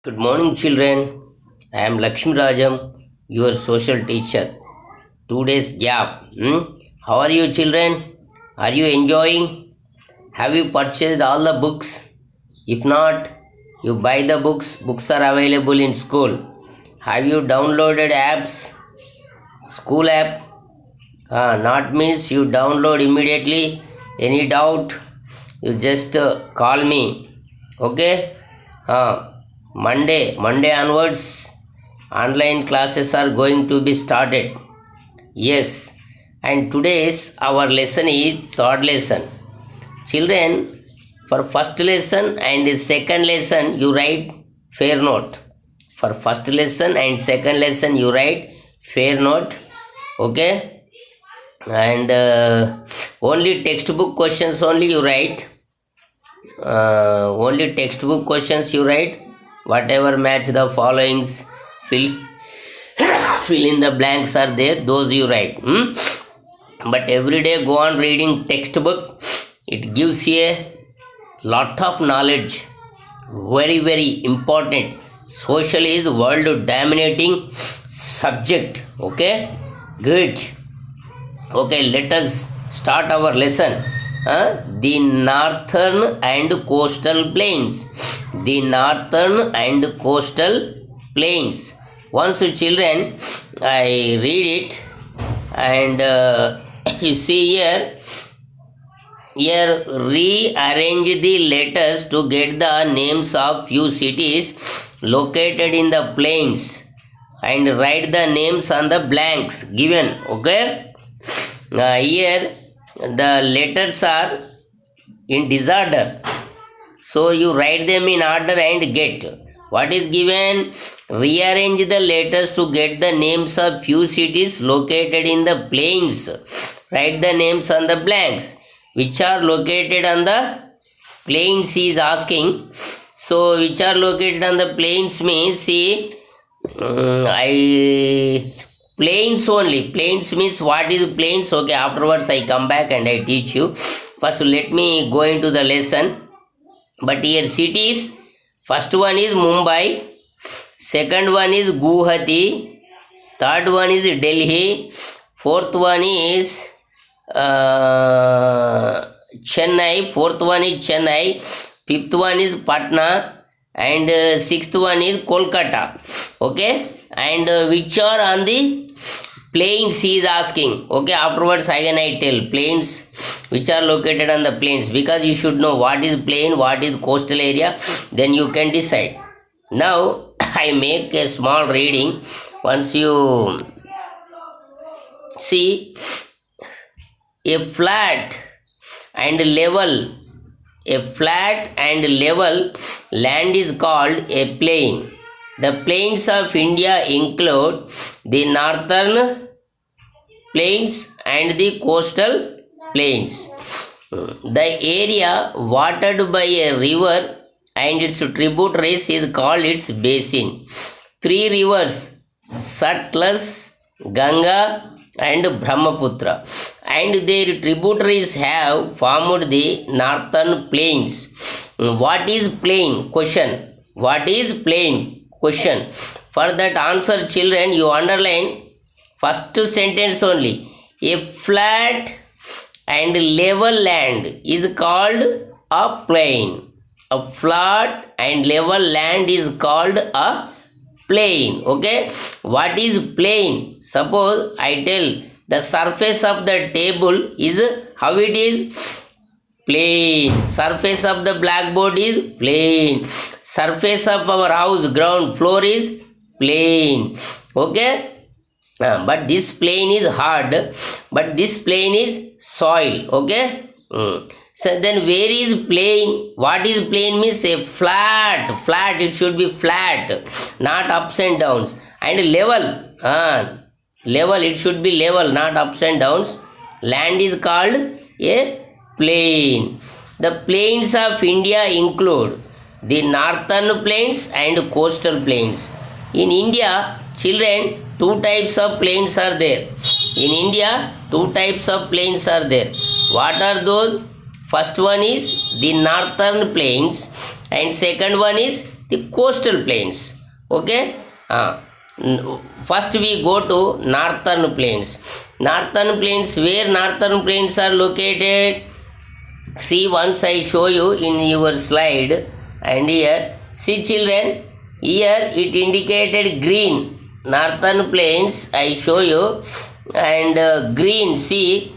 Good morning, children. I am Lakshmi Rajam, your social teacher. Today's job. How are you, children? Are you enjoying? Have you purchased all the books? If not, you buy the books. Books are available in school. Have you downloaded apps? School app? Not means you download immediately. Any doubt? You just call me. Okay? Monday onwards, online classes are going to be started. Yes, and today's our lesson is third lesson. Children, for first lesson and second lesson, you write fair note. For first lesson and second lesson, you write fair note. Okay, and only textbook questions only you write. Only textbook questions you write. Whatever match the followings, fill fill in the blanks are there, those you write. But every day go on reading textbook. It gives you a lot of knowledge. Very important. Social is world dominating subject. Okay, good. Okay, let us start our lesson. The northern and coastal plains. The northern and coastal plains. Once, children, I read it, and you see here rearrange the letters to get the names of few cities located in the plains and write the names on the blanks given. Okay, here the letters are in disorder, so you write them in order and get what is given. Rearrange the letters to get the names of few cities located in the plains. Write the names on the blanks which are located on the plains, he is asking. So which are located on the plains means, see, I plains only. Plains means what is plains? Okay, afterwards I come back and I teach you. First let me go into the lesson. But here cities, first one is Mumbai, second one is Guwahati, third one is Delhi, fourth one is Chennai, fourth one is Chennai, fifth one is Patna, and sixth one is Kolkata. Okay, and which are on the plains he is asking. Okay, afterwards again I tell plains which are located on the plains, because you should know what is plain, what is coastal area, then you can decide. Now I make a small reading. Once you see, a flat and level land is called a plain. The plains of India include the northern plains and the coastal plains. The area watered by a river and its tributaries is called its basin. Three rivers, Satluj, Ganga, and Brahmaputra, and their tributaries have formed the northern plains. What is plain? Question. What is plain? Question. For that answer, children, you underline first sentence only. A flat and level land is called a plain. A flat and level land is called a plain. Okay, what is plain? Suppose I tell the surface of the table is how it is? Plain. Surface of the blackboard is plain. Surface of our house ground floor is plain. Okay, but this plane is hard, but this plane is soil. Okay. So then where is plane? What is plane means? A flat, it should be flat, not ups and downs. And level, level, it should be level, not ups and downs. Land is called a plain. The plains of India include the northern plains and coastal plains. In India, children, two types of plains are there. In India, two types of plains are there. What are those? First one is the northern plains and second one is the coastal plains. Okay. First we go to northern plains. Northern plains, where northern plains are located? See, once I show you in your slide, and here, see children, here it indicated green, northern plains, I show you, and green, see,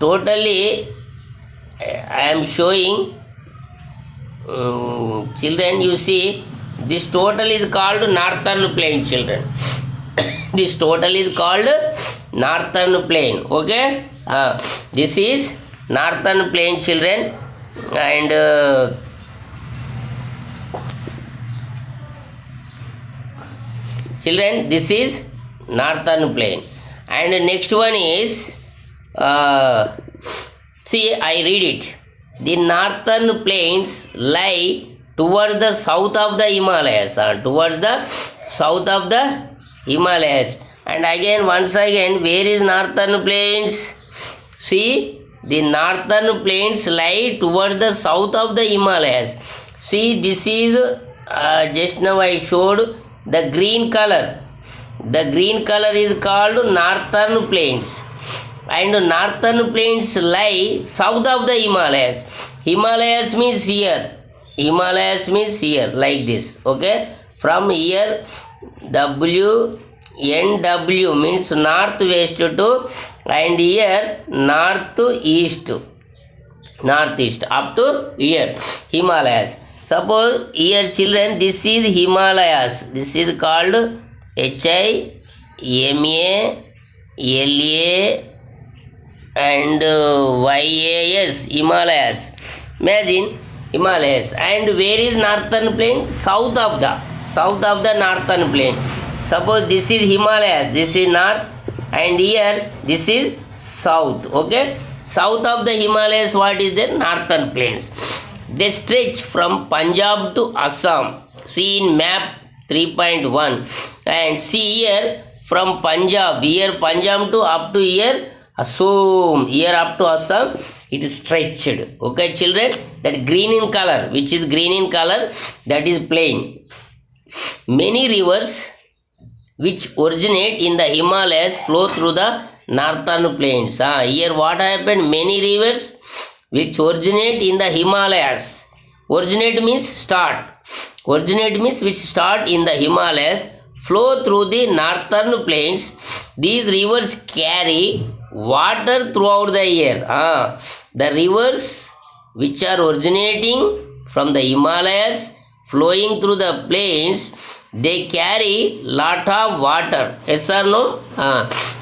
totally I am showing, children, you see, this total is called northern plain, children. This total is called northern plain. Okay. This is northern plain, children, and children, this is northern plain. And next one is, see, I read it. The northern plains lie towards the south of the Himalayas, towards the south of the Himalayas. And again, once again, where is northern plains? See, the northern plains lie towards the south of the Himalayas. See, this is just now I showed the green color. The green color is called northern plains. And northern plains lie south of the Himalayas. Himalayas means here. Himalayas means here, like this. Okay. From here, NW means northwest to, and here northeast up to here, Himalayas. Suppose here, children, this is Himalayas. This is called HIMALA and YAS, Himalayas. Imagine Himalayas. And where is northern plain? South of the northern plain. Suppose this is Himalayas, this is north, and here this is south. Okay. South of the Himalayas, what is there? Northern plains. They stretch from Punjab to Assam. See in map 3.1, and see here from Punjab, here Punjab to up to here Assam, here up to Assam, it is stretched. Okay, children, that green in color, which is green in color, that is plain. Many rivers which originate in the Himalayas flow through the northern plains. Here what happened? Many rivers which originate in the Himalayas. Originate means start. Originate means which start in the Himalayas flow through the northern plains. These rivers carry water throughout the year. The rivers which are originating from the Himalayas flowing through the plains, they carry lot of water. Yes or no?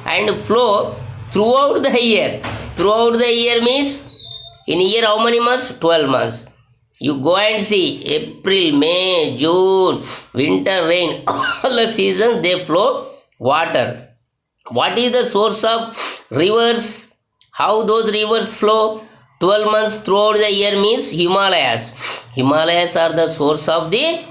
And flow throughout the year. Throughout the year means, in year how many months? 12 months. You go and see April, May, June, winter rain, all the seasons they flow water. What is the source of rivers? How those rivers flow? 12 months throughout the year means Himalayas. Himalayas are the source of the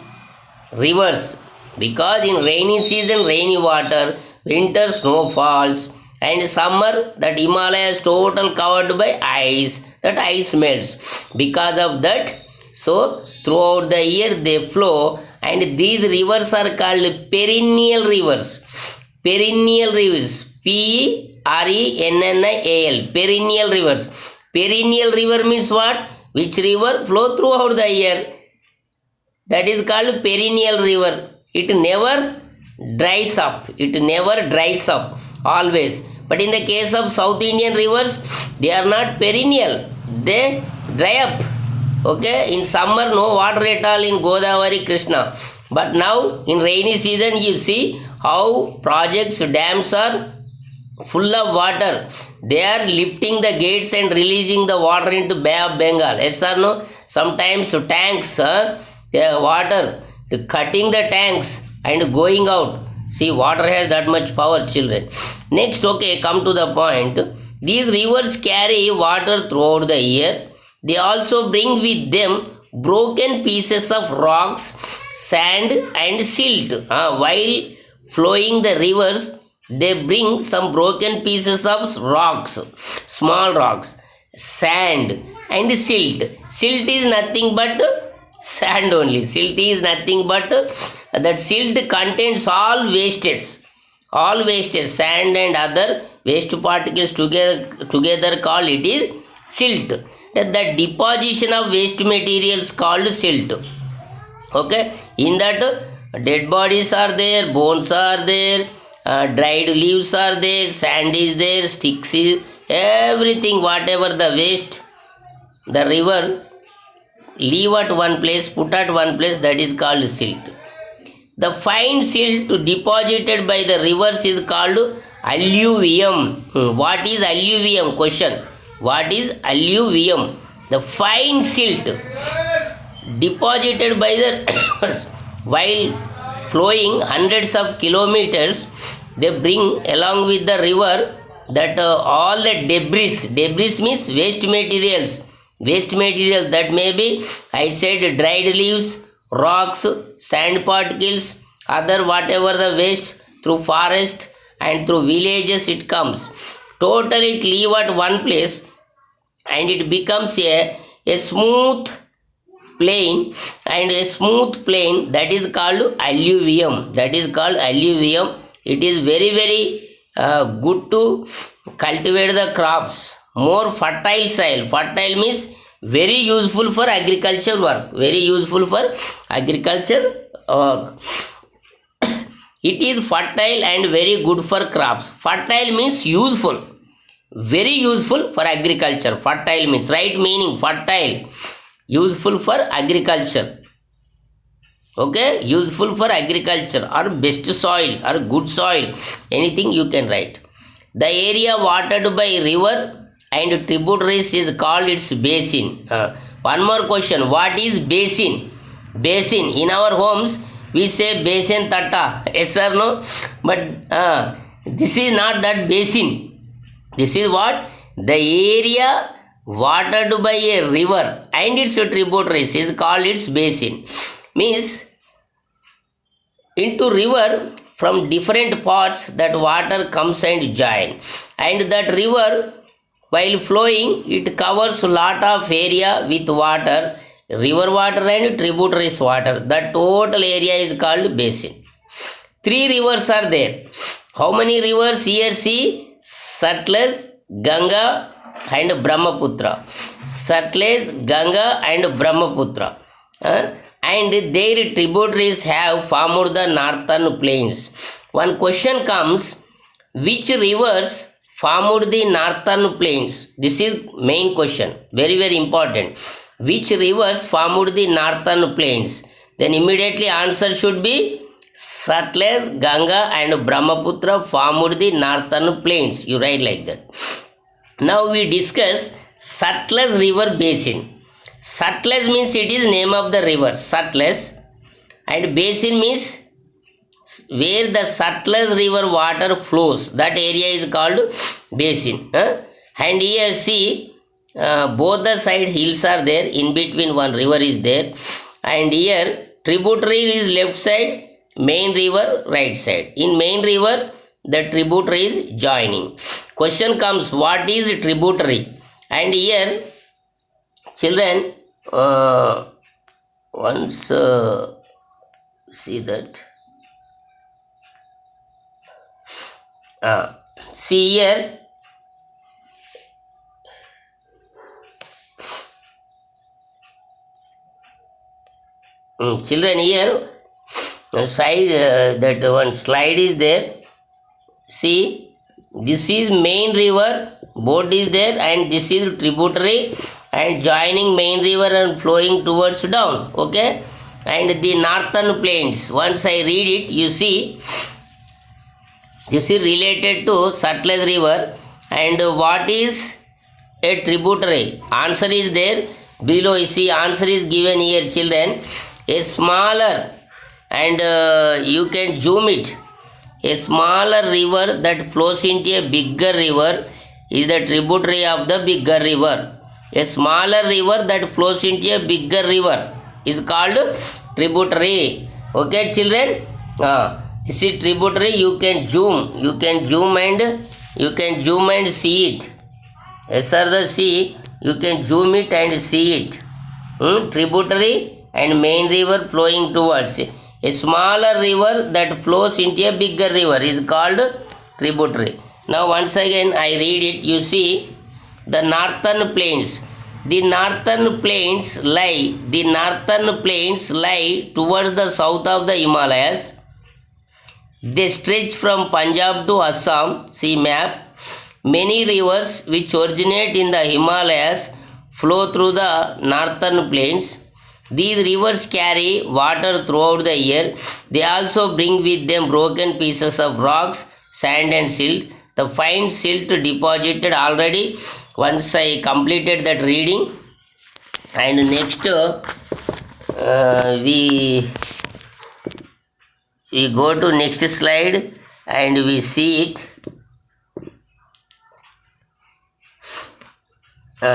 rivers, because in rainy season rainy water, winter snow falls, and summer that Himalayas total covered by ice, that ice melts. Because of that, so throughout the year they flow, and these rivers are called perennial rivers. Perennial rivers, PRENNIAL, perennial rivers. Perennial river means what? Which river flow throughout the year. That is called perennial river. It never dries up. It never dries up, always. But in the case of South Indian rivers, they are not perennial. They dry up. Okay. In summer, no water at all in Godavari, Krishna. But now, in rainy season, you see how projects, dams are full of water. They are lifting the gates and releasing the water into Bay of Bengal. Yes or no? Sometimes tanks, the water, cutting the tanks and going out. See, water has that much power, children. Next, okay, come to the point. These rivers carry water throughout the year. They also bring with them broken pieces of rocks, sand and silt. While flowing the rivers, they bring some broken pieces of rocks, small rocks, sand and silt. Silt is nothing but Sand only. Silt is nothing but that silt contains all wastes. All wastes, sand and other waste particles together called it is silt. The deposition of waste materials called silt. Okay, in that dead bodies are there, bones are there, dried leaves are there, sand is there, sticks is everything, whatever the waste the river leave at one place, put at one place, that is called silt. The fine silt deposited by the rivers is called alluvium. What is alluvium? Question. What is alluvium? The fine silt deposited by the rivers while flowing hundreds of kilometers, they bring along with the river that all the debris means waste materials that may be, I said, dried leaves, rocks, sand particles, other whatever the waste through forest and through villages it comes. Totally it leave at one place and it becomes a smooth plain, and a smooth plain, that is called alluvium. That is called alluvium. It is very good to cultivate the crops. More fertile soil. Fertile means very useful for agriculture work. Very useful for agriculture work. It is fertile and very good for crops. Fertile means useful. Very useful for agriculture. Fertile means, right meaning, fertile. Useful for agriculture. Okay, useful for agriculture or best soil or good soil. Anything you can write. The area watered by river and tributaries is called its basin. One more question. What is basin? Basin. In our homes, we say basin tata. Yes or no? But this is not that basin. This is what? The area watered by a river and its tributaries is called its basin. Means into river from different parts that water comes and join, and that river while flowing it covers lot of area with water, river water and tributaries water. The total area is called basin. 3 rivers are there. How many rivers here? See, Satluj, Ganga and Brahmaputra. Satluj, Ganga and Brahmaputra. And their tributaries have formed the northern plains. One question comes, which rivers formed the northern plains? This is main question, very important. Which rivers formed the northern plains? Then immediately answer should be Satluj, Ganga and Brahmaputra formed the northern plains. You write like that. Now we discuss Satluj river basin. Satluj means it is name of the river, Satluj, and basin means where the Satluj river water flows. That area is called basin. And here see, both the side hills are there. In between one river is there. And here tributary is left side, main river right side. In main river, the tributary is joining. Question comes, what is tributary? And here children, once see that. See here. Children, here side that one slide is there. See, this is main river, boat is there, and this is tributary and joining main river and flowing towards down. Okay, and the northern plains, once I read it, you see this is related to Satluj river. And what is a tributary? Answer is there below. You see, answer is given here, children. A smaller, and you can zoom it, a smaller river that flows into a bigger river is the tributary of the bigger river. A smaller river that flows into a bigger river is called tributary. Okay, children? This is tributary. You can zoom and see it. Yes, sir, the see, you can zoom it and see it. Tributary and main river flowing towards. A smaller river that flows into a bigger river is called tributary. Now once again I read it. You see, the northern plains. The northern plains lie towards the south of the Himalayas. They stretch from Punjab to Assam. See map. Many rivers which originate in the Himalayas flow through the northern plains. These rivers carry water throughout the year. They also bring with them broken pieces of rocks, sand and silt. The fine silt deposited already. Once I completed that reading, and next we go to next slide and we see it.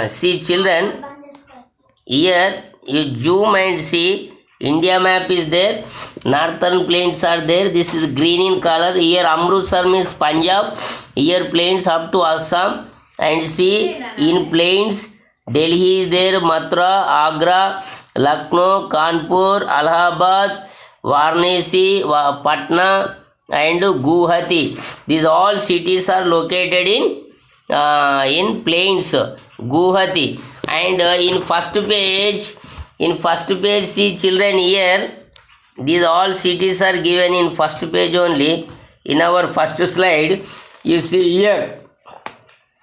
See children, here you zoom and see, India map is there, northern plains are there. This is green in color. Here Amritsar means Punjab, here plains up to Assam, and see in plains Delhi is there, Mathura, Agra, Lucknow, Kanpur, Allahabad, Varanasi, Patna and Guwahati. These all cities are located in plains, Guwahati. And in first page see children, here these all cities are given in first page only. In our first slide you see here,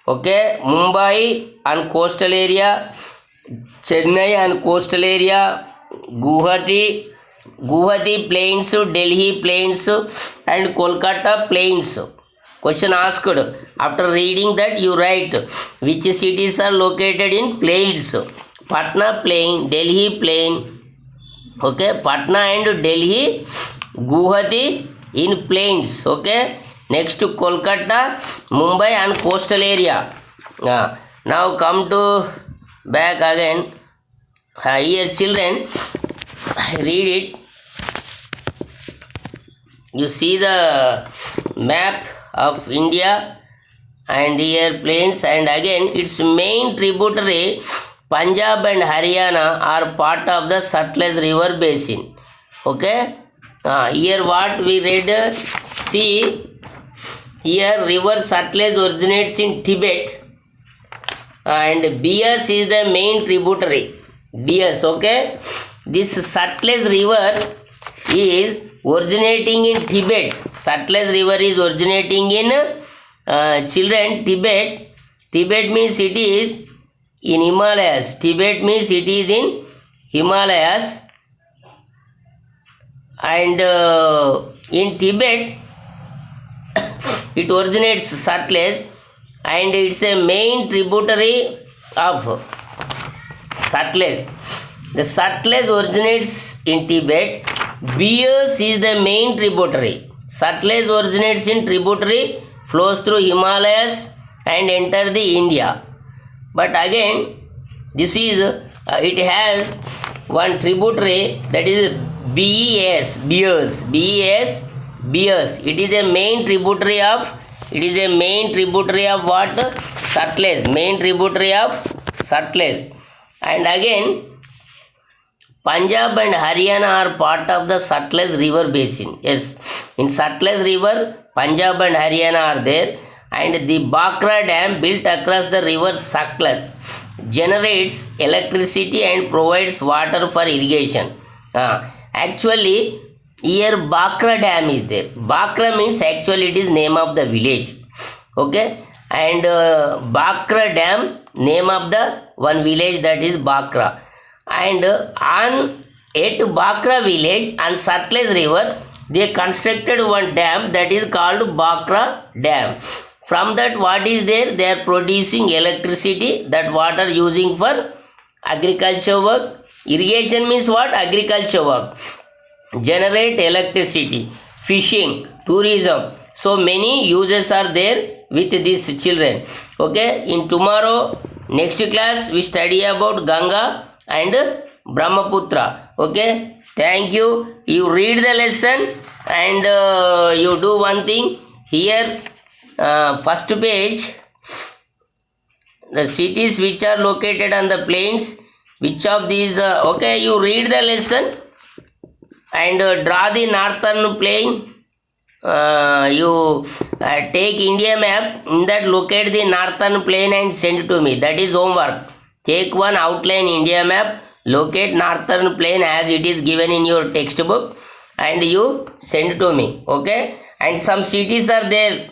okay, Mumbai and coastal area, Chennai and coastal area, Guwahati plains, Delhi plains and Kolkata plains. Question asked. After reading that you write which cities are located in plains. Patna plain, Delhi plain, okay, Patna and Delhi, Guwahati in plains, okay. Next to Kolkata, Mumbai and coastal area. Now come to back again. Here children, read it. You see the map of India and here plains, and again its main tributary Punjab and Haryana are part of the Sutlej river basin. Okay. Here what we read, see here river Sutlej originates in Tibet and Beas is the main tributary. Beas, okay. This Sutlej river is originating in Tibet. Sutlej river is originating in children, Tibet. Tibet means it is in Himalayas. Tibet means it is in Himalayas, and in Tibet it originates Sutlej, and it's a main tributary of Sutlej. The Sutlej originates in Tibet. Beas is the main tributary. Sutlej originates in tributary, flows through Himalayas and enter the India. But again, this is it has one tributary, that is Beas. It is a main tributary of what? Sutlej. Main tributary of Sutlej. And again, Punjab and Haryana are part of the Sutlej river basin. Yes, in Sutlej river, Punjab and Haryana are there. And the Bhakra dam built across the river Sutlej generates electricity and provides water for irrigation. Actually, here Bhakra dam is there. Bhakra means actually it is name of the village. Okay, and Bhakra dam, name of the one village, that is Bhakra. And at Bhakra village on Sutlej river, they constructed one dam that is called Bhakra dam. From that, what is there? They are producing electricity, that water using for agriculture work. Irrigation means what? Agriculture work. Generate electricity, fishing, tourism. So many uses are there with these children. Okay, in tomorrow, next class, we study about Ganga and Brahmaputra. Okay, thank you. You read the lesson and you do one thing. Here, first page, the cities which are located on the plains, Which of these? Okay, you read the lesson and draw the northern plain. You take India map, in that locate the northern plain and send to me. That is homework. Take one outline India map, locate northern plain as it is given in your textbook, and you send to me. Okay, and some cities are there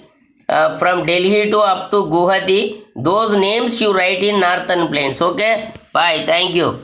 from Delhi to up to Guwahati. Those names you write in northern plains. Okay, bye. Thank you.